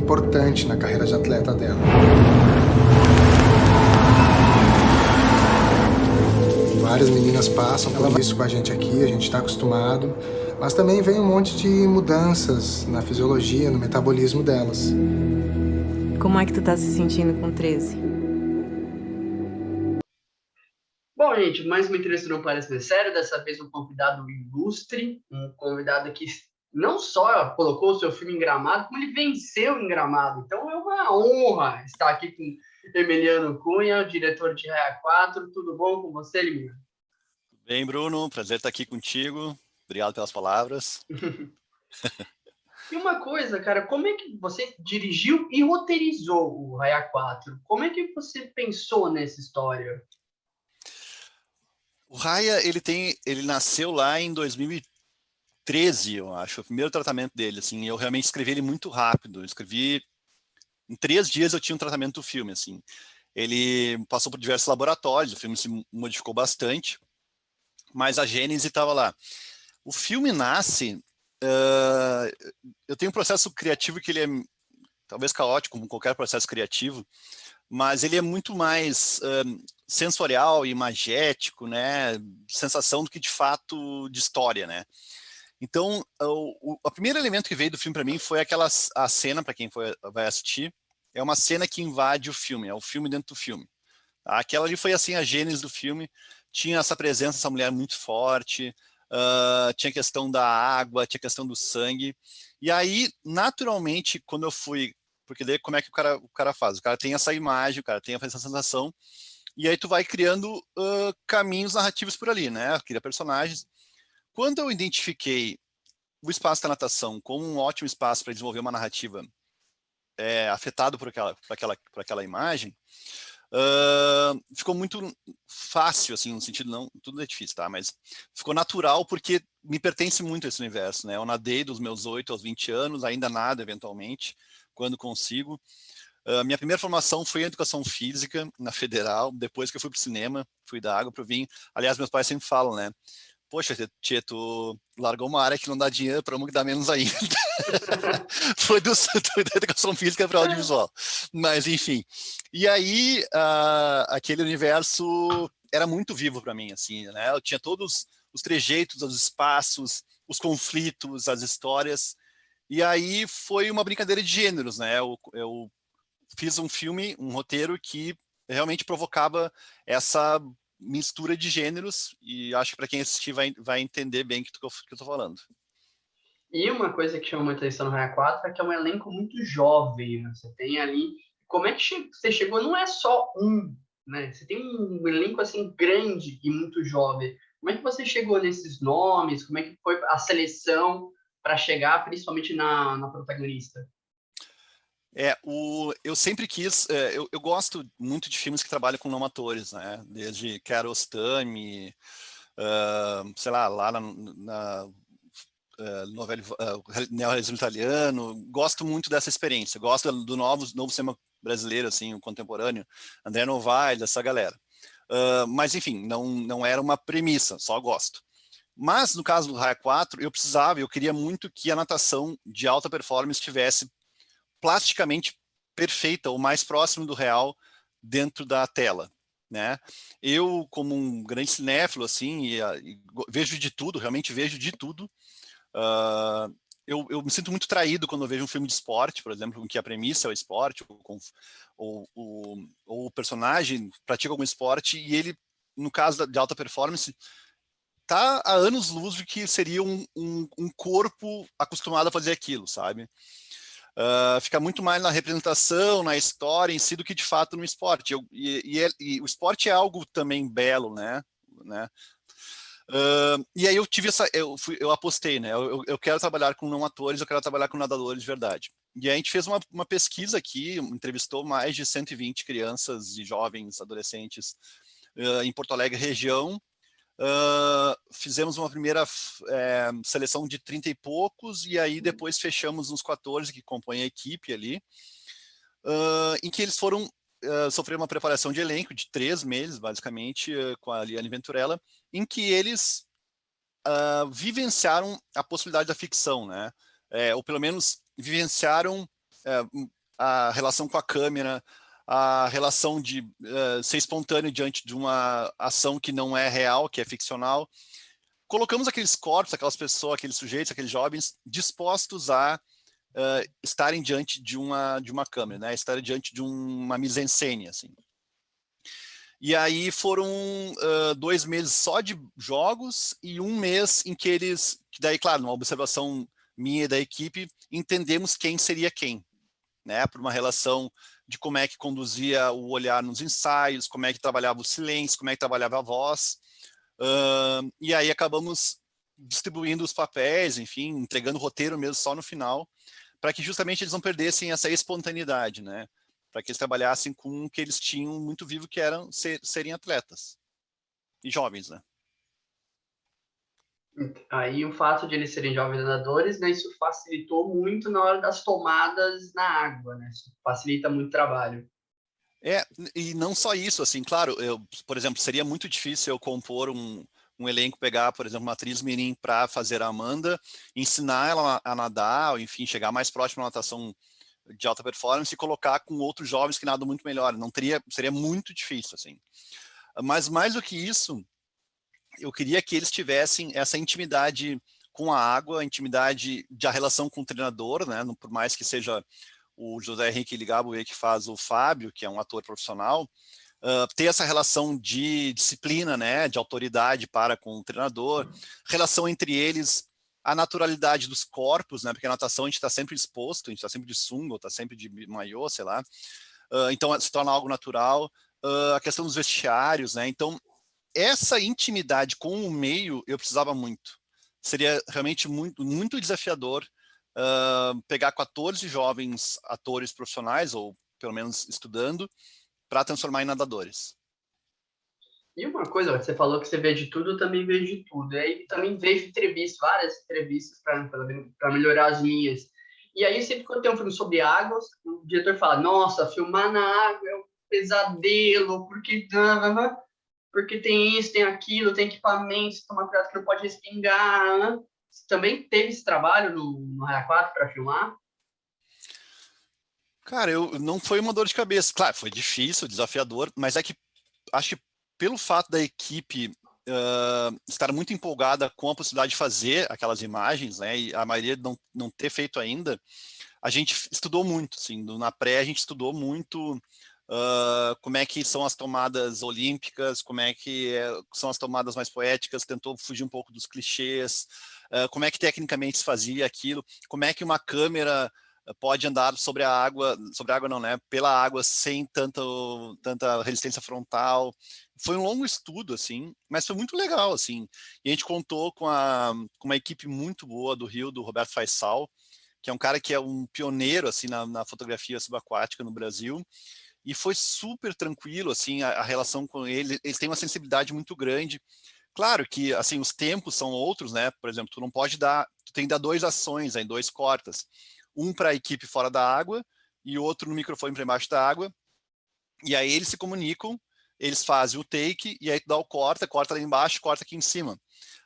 importante na carreira de atleta dela. Várias meninas passam por isso com a gente aqui, a gente está acostumado, mas também vem um monte de mudanças na fisiologia, no metabolismo delas. Como é que tu tá se sentindo com 13? Bom, gente, mais uma entrevista não parece mais sério, dessa vez um convidado ilustre, um convidado que não só colocou o seu filme em Gramado, como ele venceu em Gramado. Então é uma honra estar aqui com Emiliano Cunha, o diretor de Raia 4. Tudo bom com você, Emiliano? Bem, Bruno, prazer estar aqui contigo. Obrigado pelas palavras. E uma coisa, cara, como é que você dirigiu e roteirizou o Raia 4? Como é que você pensou nessa história? O Raya, ele nasceu lá em 2013, eu acho, o primeiro tratamento dele, assim, eu realmente escrevi ele muito rápido, eu escrevi, em 3 dias eu tinha um tratamento do filme, assim, ele passou por diversos laboratórios, o filme se modificou bastante, mas a gênese estava lá. O filme nasce, eu tenho um processo criativo que ele é talvez caótico, como qualquer processo criativo, mas ele é muito mais sensorial e imagético, né, sensação do que de fato de história, né. Então, o primeiro elemento que veio do filme para mim foi a cena, para quem vai assistir, é uma cena que invade o filme, é o filme dentro do filme. Aquela ali foi assim a gênese do filme, tinha essa presença dessa mulher muito forte, tinha questão da água, tinha questão do sangue, e aí, naturalmente, quando eu fui, porque daí como é que o cara faz? O cara tem essa imagem, o cara tem essa sensação, e aí tu vai criando caminhos narrativos por ali, né? Cria personagens. Quando eu identifiquei o espaço da natação como um ótimo espaço para desenvolver uma narrativa afetado por aquela imagem, ficou muito fácil, assim, no sentido, não, tudo é difícil, tá? Mas ficou natural porque me pertence muito a esse universo, né? Eu nadei dos meus 8 aos 20 anos, ainda nado eventualmente, quando consigo. Minha primeira formação foi em educação física, na Federal, depois que eu fui pro cinema, fui da água pro vinho. Aliás, meus pais sempre falam, né? Poxa, tia, tu largou uma área que não dá dinheiro para uma que dá menos ainda. Foi da educação física para audiovisual. Mas, enfim. E aí, aquele universo era muito vivo para mim, assim, né? Eu tinha todos os trejeitos, os espaços, os conflitos, as histórias. E aí foi uma brincadeira de gêneros, né? Eu fiz um filme, um roteiro que realmente provocava essa mistura de gêneros, e acho que para quem assistir vai entender bem o que eu tô falando. E uma coisa que chama muita atenção no Raia 4 é que é um elenco muito jovem, né? Você tem ali... Como é que você chegou? Não é só um, né? Você tem um elenco, assim, grande e muito jovem. Como é que você chegou nesses nomes? Como é que foi a seleção para chegar, principalmente na protagonista? Eu sempre quis, eu gosto muito de filmes que trabalham com não atores, né? Desde Kiarostami, sei lá na novela, neorrealismo italiano, gosto muito dessa experiência, gosto do novo cinema brasileiro, assim, o contemporâneo, André Novaes, essa galera. Mas, enfim, não era uma premissa, só gosto. Mas, no caso do Raia 4, eu queria muito que a natação de alta performance tivesse plasticamente perfeita, o mais próximo do real dentro da tela, né? Eu, como um grande cinéfilo, assim, e vejo de tudo, realmente vejo de tudo. Eu me sinto muito traído quando eu vejo um filme de esporte, por exemplo, em que a premissa é o esporte, ou o personagem pratica algum esporte e ele, no caso de alta performance, tá a anos-luz de que seria um corpo acostumado a fazer aquilo, sabe? Fica muito mais na representação, na história em si, do que de fato no esporte. E o esporte é algo também belo, né? E aí eu tive eu apostei, né? Eu quero trabalhar com não atores, eu quero trabalhar com nadadores de verdade. E aí a gente fez uma pesquisa aqui, entrevistou mais de 120 crianças e jovens, adolescentes em Porto Alegre região. Fizemos uma primeira seleção de 30 e poucos, e aí depois fechamos uns 14 que compõem a equipe ali, em que eles foram sofrer uma preparação de elenco de 3 meses, basicamente, com a Liane Venturella, em que eles vivenciaram a possibilidade da ficção, né? Ou pelo menos vivenciaram a relação com a câmera, a relação de ser espontâneo diante de uma ação que não é real, que é ficcional. Colocamos aqueles corpos, aquelas pessoas, aqueles sujeitos, aqueles jovens dispostos a estarem diante de uma câmera, né? Estarem diante de uma mise-en-scène, assim. E aí foram 2 meses só de jogos e 1 mês em que que daí, claro, numa observação minha e da equipe, entendemos quem seria quem, né? Por uma relação de como é que conduzia o olhar nos ensaios, como é que trabalhava o silêncio, como é que trabalhava a voz. E aí acabamos distribuindo os papéis, enfim, entregando o roteiro mesmo só no final, para que justamente eles não perdessem essa espontaneidade, né? Para que eles trabalhassem com o que eles tinham muito vivo, que eram serem atletas e jovens, né? Aí o fato de eles serem jovens nadadores, né, isso facilitou muito na hora das tomadas na água, né? Isso facilita muito o trabalho. E não só isso, assim, claro, por exemplo, seria muito difícil eu compor um elenco, pegar, por exemplo, uma atriz mirim para fazer a Amanda, ensinar ela a nadar, ou, enfim, chegar mais próximo à natação de alta performance e colocar com outros jovens que nadam muito melhor. Não teria, seria muito difícil, assim. Mas mais do que isso, eu queria que eles tivessem essa intimidade com a água, a intimidade de a relação com o treinador, né? Por mais que seja o José Henrique Ligabue que faz o Fábio, que é um ator profissional, ter essa relação de disciplina, né, de autoridade para com o treinador, relação entre eles, a naturalidade dos corpos, né, porque a natação a gente está sempre exposto, a gente está sempre de sunga, está sempre de maiô, sei lá, então se torna algo natural, a questão dos vestiários, né, então essa intimidade com o meio eu precisava muito, seria realmente muito, muito desafiador pegar 14 jovens atores profissionais, ou pelo menos estudando, para transformar em nadadores. E uma coisa, você falou que você vê de tudo, eu também vejo de tudo. E aí também vejo entrevistas, várias entrevistas para melhorar as minhas. E aí sempre quando tem um filme sobre águas, o diretor fala, nossa, filmar na água é um pesadelo, porque tem isso, tem aquilo, tem equipamentos, tomar cuidado que não pode respingar. Né? Você também teve esse trabalho no Raia 4 para filmar? Cara, não foi uma dor de cabeça. Claro, foi difícil, desafiador, mas é que acho que pelo fato da equipe estar muito empolgada com a possibilidade de fazer aquelas imagens, né, e a maioria não ter feito ainda, a gente estudou muito, assim, na pré a gente estudou muito como é que são as tomadas olímpicas, como é que são as tomadas mais poéticas, tentou fugir um pouco dos clichês, como é que tecnicamente se fazia aquilo, como é que uma câmera pode andar sobre a água não, né? Pela água sem tanta resistência frontal. Foi um longo estudo, assim, mas foi muito legal, assim. E a gente contou com uma equipe muito boa do Rio, do Roberto Faisal, que é um cara que é um pioneiro, assim, na fotografia subaquática no Brasil. E foi super tranquilo, assim, a relação com ele. Eles têm uma sensibilidade muito grande. Claro que, assim, os tempos são outros, né? Por exemplo, tu tem que dar 2 ações, em 2 cortas. Um para a equipe fora da água e outro no microfone para embaixo da água. E aí eles se comunicam, eles fazem o take e aí tu dá o corta lá embaixo, corta aqui em cima.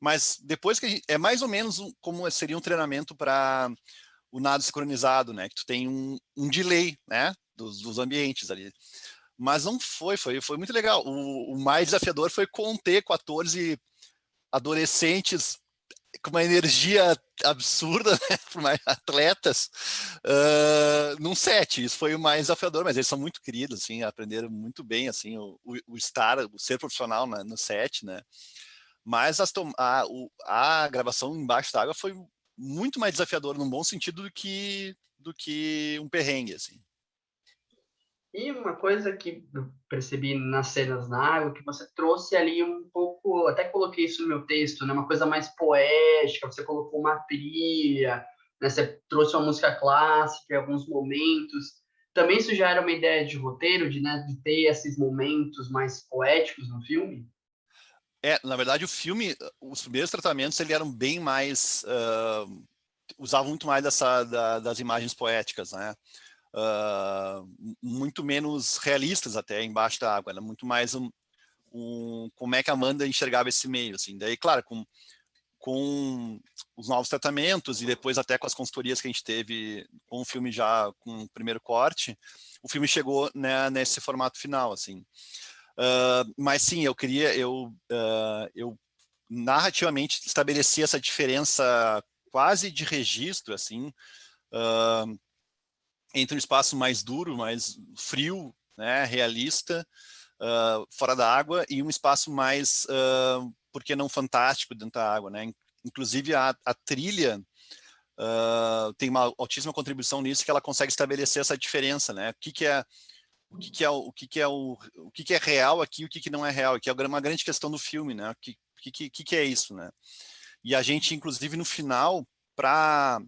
Mas depois que é mais ou menos como seria um treinamento para o nado sincronizado, né? Que tu tem um delay, né? Dos ambientes ali. Mas não foi muito legal. O mais desafiador foi conter 14 adolescentes com uma energia absurda, né, por mais atletas, num set. Isso foi o mais desafiador, mas eles são muito queridos, assim, aprenderam muito bem, assim, o ser profissional no set, né? Mas a gravação embaixo da água foi muito mais desafiadora, num bom sentido, do que um perrengue, assim. E uma coisa que eu percebi nas cenas na água, que você trouxe ali um pouco, até coloquei isso no meu texto, né? Uma coisa mais poética, você colocou uma trilha, né? Você trouxe uma música clássica em alguns momentos. Também isso já era uma ideia de roteiro, né, de ter esses momentos mais poéticos no filme? Na verdade, o filme, os primeiros tratamentos, eles eram bem mais... usavam muito mais das imagens poéticas, né? Muito menos realistas até embaixo da água, era muito mais como é que a Amanda enxergava esse meio, assim. Daí, claro, com com os novos tratamentos e depois até com as consultorias que a gente teve com o filme já com o primeiro corte, o filme chegou, né, nesse formato final, assim. Mas sim, eu narrativamente estabeleci essa diferença quase de registro, assim, entre um espaço mais duro, mais frio, né, realista, fora da água, e um espaço mais, por que não fantástico, dentro da água, né? Inclusive a trilha tem uma altíssima contribuição nisso, que ela consegue estabelecer essa diferença, né? O que é real aqui e o que não é real, que é uma grande questão do filme, né? O que é isso, né? E a gente, inclusive, no final, para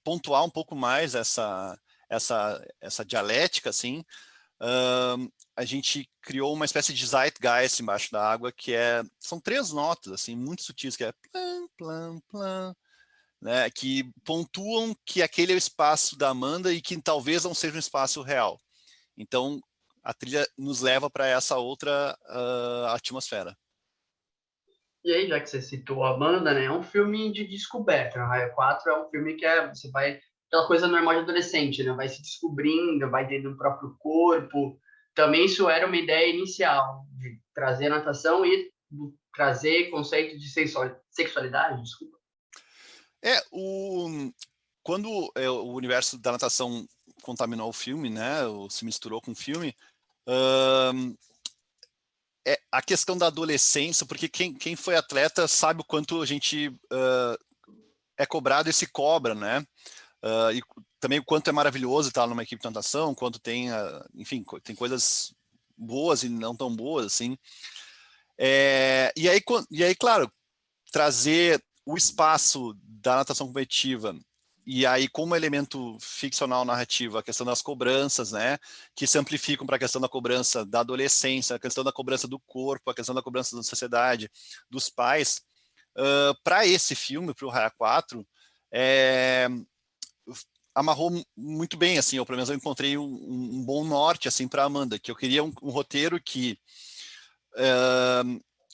pontuar um pouco mais essa dialética, assim, a gente criou uma espécie de zeitgeist embaixo da água, são 3 notas, assim, muito sutis, que é plan, plan, plan, né, que pontuam que aquele é o espaço da Amanda e que talvez não seja um espaço real. Então, a trilha nos leva para essa outra atmosfera. E aí, já que você citou a Amanda, né? É um filme de descoberta. O Raio 4 é um filme que você vai... Aquela coisa normal de adolescente, né? Vai se descobrindo, vai dentro do próprio corpo. Também isso era uma ideia inicial, de trazer a natação e trazer conceito de sexualidade, desculpa. Quando o universo da natação contaminou o filme, né? Ou se misturou com o filme, a questão da adolescência, porque quem foi atleta sabe o quanto a gente é cobrado e se cobra, né? E também o quanto é maravilhoso estar numa equipe de natação, quanto tem, enfim, tem coisas boas e não tão boas, assim. E aí, claro, trazer o espaço da natação competitiva e aí como elemento ficcional narrativo a questão das cobranças, né, que se amplificam para a questão da cobrança da adolescência, a questão da cobrança do corpo, a questão da cobrança da sociedade, dos pais, para esse filme, para o Raia 4, amarrou muito bem, assim, ou pelo menos eu encontrei um bom norte, assim, para Amanda, que eu queria um roteiro que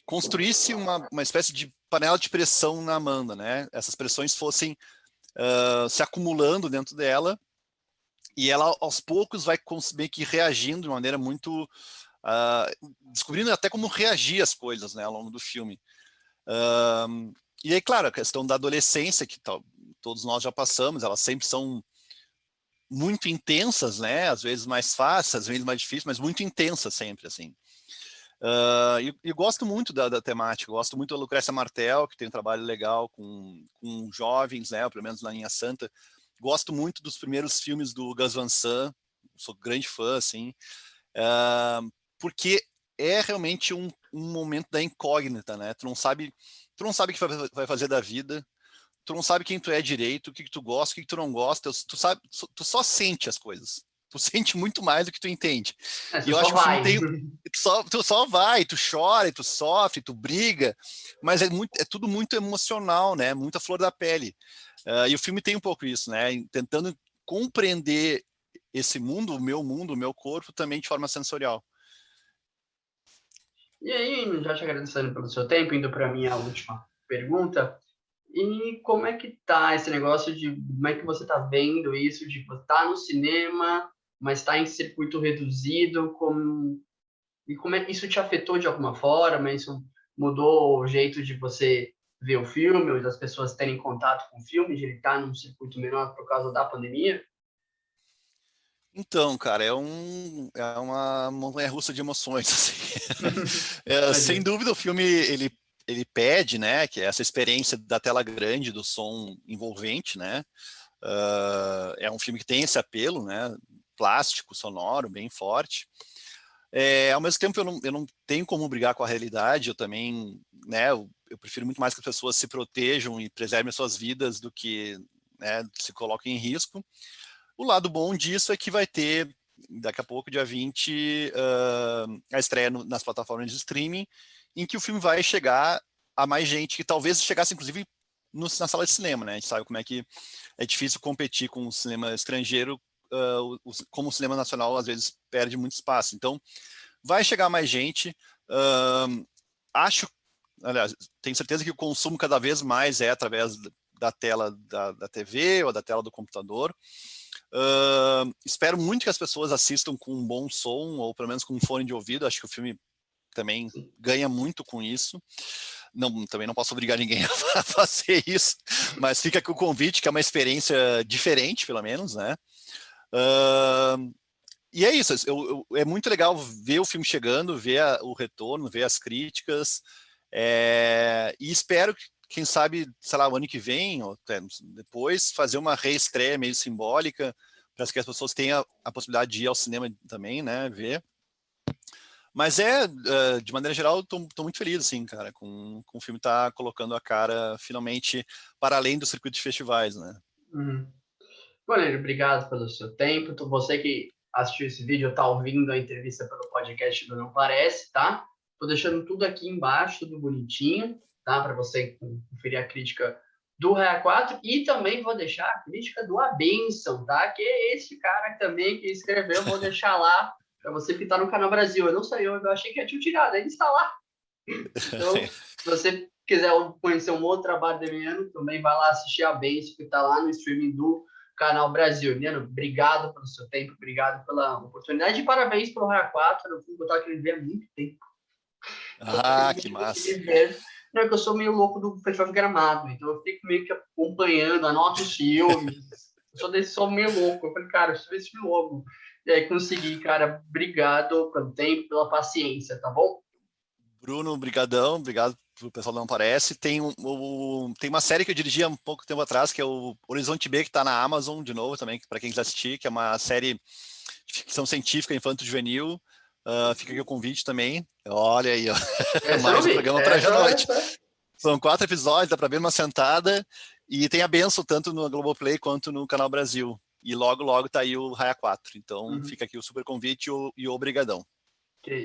construísse uma espécie de panela de pressão na Amanda, né? Essas pressões fossem se acumulando dentro dela e ela aos poucos vai meio que reagindo de maneira muito descobrindo até como reagir às coisas, né, ao longo do filme. E aí, claro, a questão da adolescência que todos nós já passamos, elas sempre são muito intensas, né? Às vezes mais fáceis, às vezes mais difíceis, mas muito intensas sempre, assim. E gosto muito da temática, gosto muito da Lucrécia Martel, que tem um trabalho legal com jovens, né, pelo menos na linha Santa. Gosto muito dos primeiros filmes do Gus Van Sant, sou grande fã, assim, porque é realmente um momento da incógnita, né? Tu não sabe o que vai fazer da vida, tu não sabe quem tu é direito, o que tu gosta, o que tu não gosta, tu só sente as coisas. Tu sente muito mais do que tu entende. Você E eu só acho que o filme vai. tem... Tu só vai, tu chora, tu sofre, tu briga, mas é tudo muito emocional, né? Muita flor da pele. E o filme tem um pouco isso, né? Tentando compreender esse mundo, o meu corpo, também de forma sensorial. E aí, já te agradecendo pelo seu tempo, indo para a minha última pergunta. E como é que tá esse negócio de como é que você tá vendo isso de estar no cinema, mas tá em circuito reduzido, e como é que isso te afetou de alguma forma? Isso mudou o jeito de você ver o filme, ou das pessoas terem contato com o filme, de ele estar num circuito menor por causa da pandemia? Então, cara, é uma montanha-russa de emoções, assim. Sem Imagina. dúvida, o filme, ele pede, né, que é essa experiência da tela grande, do som envolvente, né, é um filme que tem esse apelo, né, plástico, sonoro, bem forte. Ao mesmo tempo, eu não tenho como brigar com a realidade, eu também, né, eu prefiro muito mais que as pessoas se protejam e preservem as suas vidas do que, né, se coloquem em risco. O lado bom disso é que vai ter, daqui a pouco, dia 20, a estreia nas plataformas de streaming, em que o filme vai chegar a mais gente, que talvez chegasse, inclusive, na sala de cinema, né? A gente sabe como é que é difícil competir com o cinema estrangeiro, como o cinema nacional, às vezes, perde muito espaço. Então, vai chegar mais gente. Acho, aliás, tenho certeza que o consumo cada vez mais é através da tela da TV ou da tela do computador. Espero muito que as pessoas assistam com um bom som, ou pelo menos com um fone de ouvido. Acho que o filme também ganha muito com isso. Também não posso obrigar ninguém a fazer isso, mas fica aqui o convite, que é uma experiência diferente, pelo menos, né? E é isso, é muito legal ver o filme chegando, ver o retorno, ver as críticas, e espero que, quem sabe, sei lá, o ano que vem, ou até depois, fazer uma reestreia meio simbólica, para que as pessoas tenham a possibilidade de ir ao cinema também, né, ver. Mas de maneira geral, estou muito feliz, assim, cara, com o filme estar colocando a cara, finalmente, para além do circuito de festivais, né. Valério, obrigado pelo seu tempo. Você que assistiu esse vídeo, está ouvindo a entrevista pelo podcast do Não Parece, tá? Tô deixando tudo aqui embaixo, tudo bonitinho, tá? Para você conferir a crítica do Raia 4, e também vou deixar a crítica do A Benção, tá? Que é esse cara também que escreveu, vou deixar lá para você que está no Canal Brasil. Eu não sei, eu achei que já tinha tirado, ainda está lá. Então, se você quiser conhecer um outro trabalho do Emiliano, também vai lá assistir A Benção, que está lá no streaming do Canal Brasil. Emiliano, obrigado pelo seu tempo, obrigado pela oportunidade, e parabéns pelo Raia 4, eu fui botar aquele vídeo há muito tempo. Que massa. Não, é que eu sou meio louco do Festival de Gramado, então eu fico meio que acompanhando, anoto os filmes, sou meio louco. Eu falei, cara, eu preciso ver esse filme logo. E aí consegui, cara, obrigado pelo tempo, pela paciência, tá bom? Bruno, brigadão, obrigado pro pessoal do Não Parece. Tem uma série que eu dirigi há um pouco tempo atrás, que é o Horizonte B, que está na Amazon, de novo, também, para quem quiser assistir, que é uma série de ficção científica infanto-juvenil. Fica aqui o convite também. Olha aí, ó. Mais um programa para hoje à noite. São 4 episódios, dá para ver uma sentada. E tem a Benção, tanto no Globoplay quanto no Canal Brasil. E logo, logo tá aí o Raia 4. Então, fica aqui o super convite e o obrigadão. Ok.